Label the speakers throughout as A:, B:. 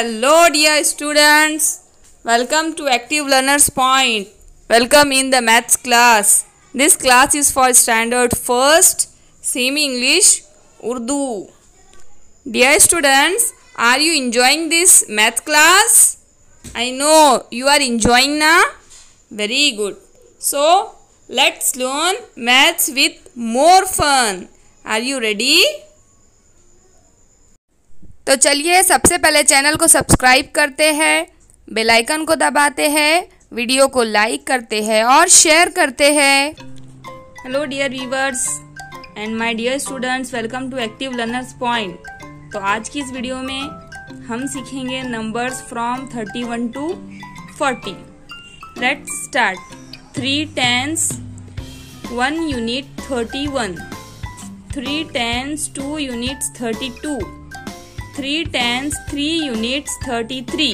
A: Hello dear students, welcome to Active Learners Point. Welcome in the maths class. This class is for standard 1st, semi-English, Urdu. Dear students, are you enjoying this math class? I know you are enjoying now. Very good. So, let's learn maths with more fun. Are you ready? तो चलिए सबसे पहले channel को subscribe करते हैं, bell icon को दबाते हैं, वीडियो को लाइक करते हैं और शेयर करते हैं। Hello dear viewers and my dear students, welcome to active learners point. तो आज की इस वीडियो में हम सीखेंगे numbers from 31 to 40। Let's start. 3 tens, 1 unit 31, 3 tens 2 units 32, 3 tens 3 units 33,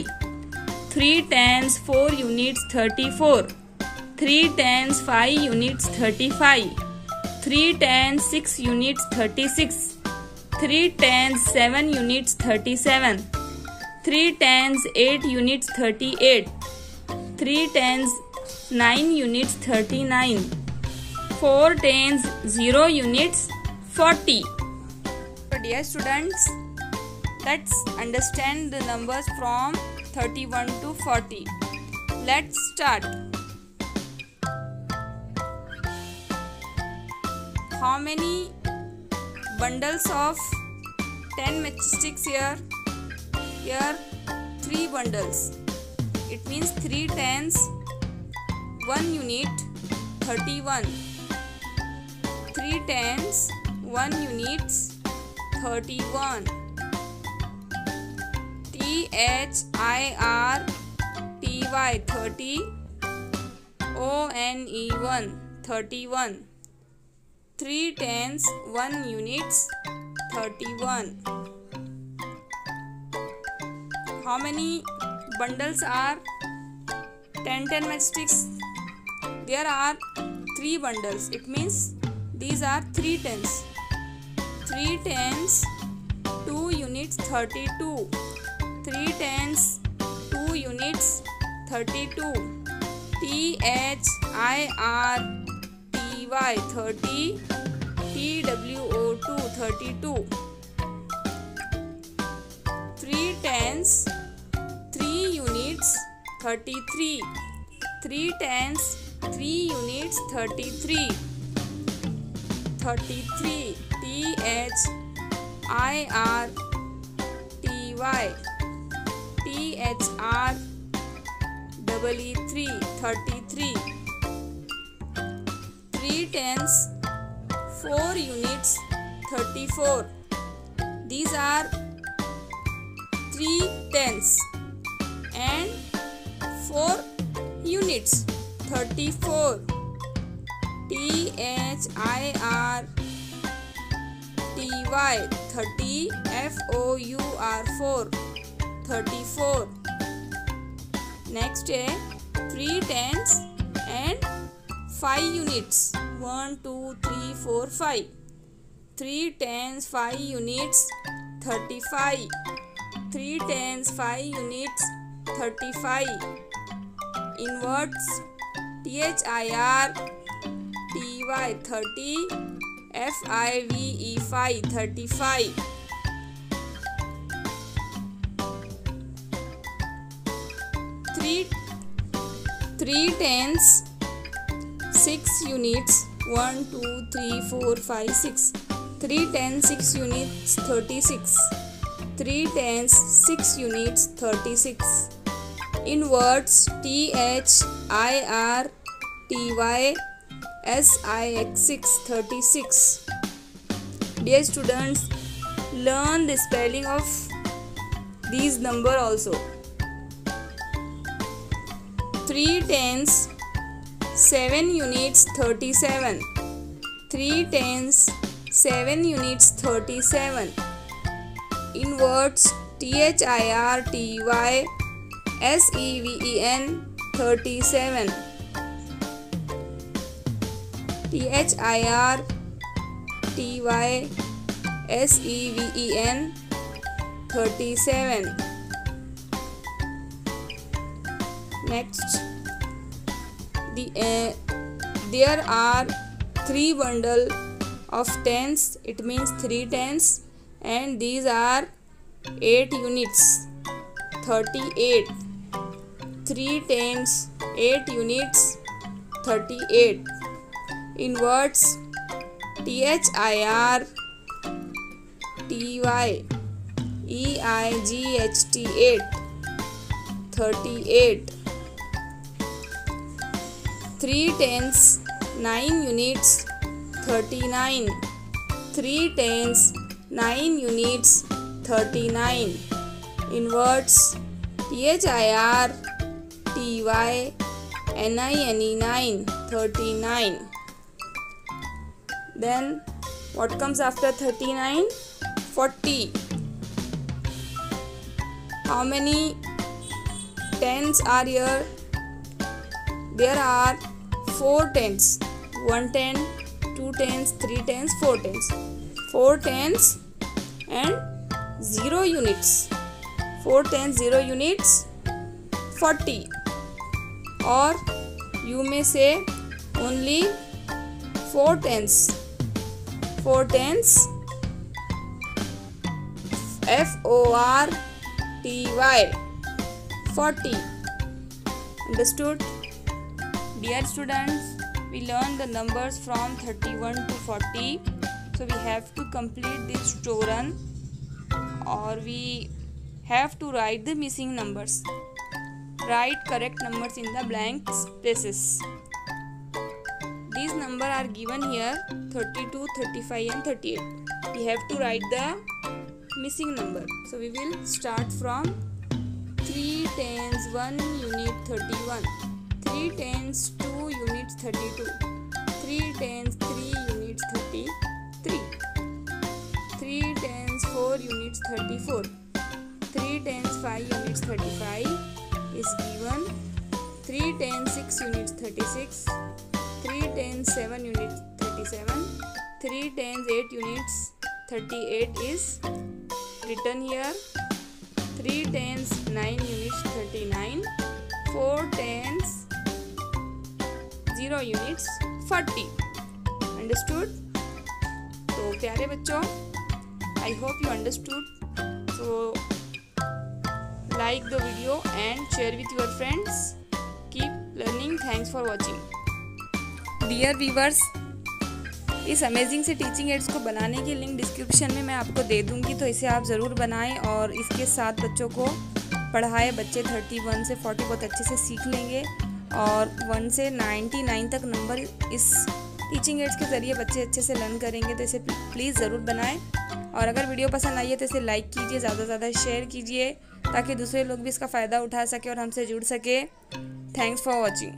A: 3 tens 4 units 34, 3 tens 5 units 35, 3 tens 6 units 36, 3 tens 7 units 37, 3 tens 8 units 38, 3 tens 9 units 39, 4 tens 0 units 40. So dear students, let's understand the numbers from 31 to 40. Let's start. How many bundles of 10 matchsticks here? Here 3 bundles. It means 3 tens, 1 unit 31. 3 tens, 1 units 31. THIRTY 30, ONE1 31. 3 tens, 1 units 31. How many bundles are 10 matchsticks? There are 3 bundles. It means these are 3 tens. 3 tens, 2 units 32. 3 tens, 2 units 32. THIRTY 30, TWO2 32. 3 tens, 3 units 33. 3 tens, 3 units 33. 33. THIRTY 33. 3 tens, 4 units 34. These are 3 tens and 4 units 34. THIRTY 30, FOUR 34. Next 3 tens and 5 units 1 2 3 4 5. 3 tens, 5 units 35. 3 tens, 5 units 35. Inverts THIRTY 30, FIVE 35. 3 tens, 6 units 1 2 3 4 5 6. 3 tens, 6 units 36. 3 tens, 6 units 36. Inverts THIRTY SIX 36. Dear students, learn the spelling of these number also. 3 tens, 7 units 37. 3 tens, 7 units 37. Inverts THIRTY SEVEN 37. THIRTY SEVEN 37. Next, there are 3 bundle of tens. It means 3 tens, and these are 8 units. 38. 3 tens, 8 units, 38. In words, THIR TY EIGHT 8, 38. 3 tens, 9 units, 39. 3 tens, 9 units, 39. In words, THIR TY NINE 9, 39. Then what comes after 39? 40. How many tens are here? There are 4 tens. 1 ten, 2 tens, 3 tens, 4 tens. 4 tens and 0 units. 4 tens, 0 units, 40. Or you may say only 4 tens. 4 tens, FORTY, 40. Understood? Dear students, we learn the numbers from 31 to 40. So we have to complete this to run, or we have to write the missing numbers. Write correct numbers in the blank spaces. These numbers are given here: 32, 35 and 38. We have to write the missing number. So we will start from 3 tens, 1 unit, 31. 3 tens, 2 units, 32. 3 tens, 3 units, 33. 3 tens, 4 units, 34. 3 tens, 5 units, 35 is given. 3 tens, 6 units, 36. 3 tens, 7 units, 37. 3 tens, 8 units, 38 is written here. 3 tens, 9 units, 39. 4 tens, 0 units, 40. Understood? So प्यारे बच्चों, I hope you understood. So like the video and share with your friends. Keep learning. Thanks for watching. Dear viewers, इस amazing से teaching ads को बनाने की link description में मैं आपको दे दूंगी, तो इसे आप ज़रूर बनाएं और इसके साथ बच्चों को पढ़ाएं। बच्चे 31 से 40 बहुत अच्छे से सीख लेंगे और 1 से 99 तक नंबर इस टीचिंग एड्स के ज़रिए बच्चे अच्छे से लर्न करेंगे। तो इसे प्लीज़ ज़रूर बनाएं, और अगर वीडियो पसंद आई है तो इसे लाइक कीजिए, ज़्यादा से ज़्यादा शेयर कीजिए ताकि दूसरे लोग भी इसका फ़ायदा उठा सके और हमसे जुड़ सके। Thanks for watching.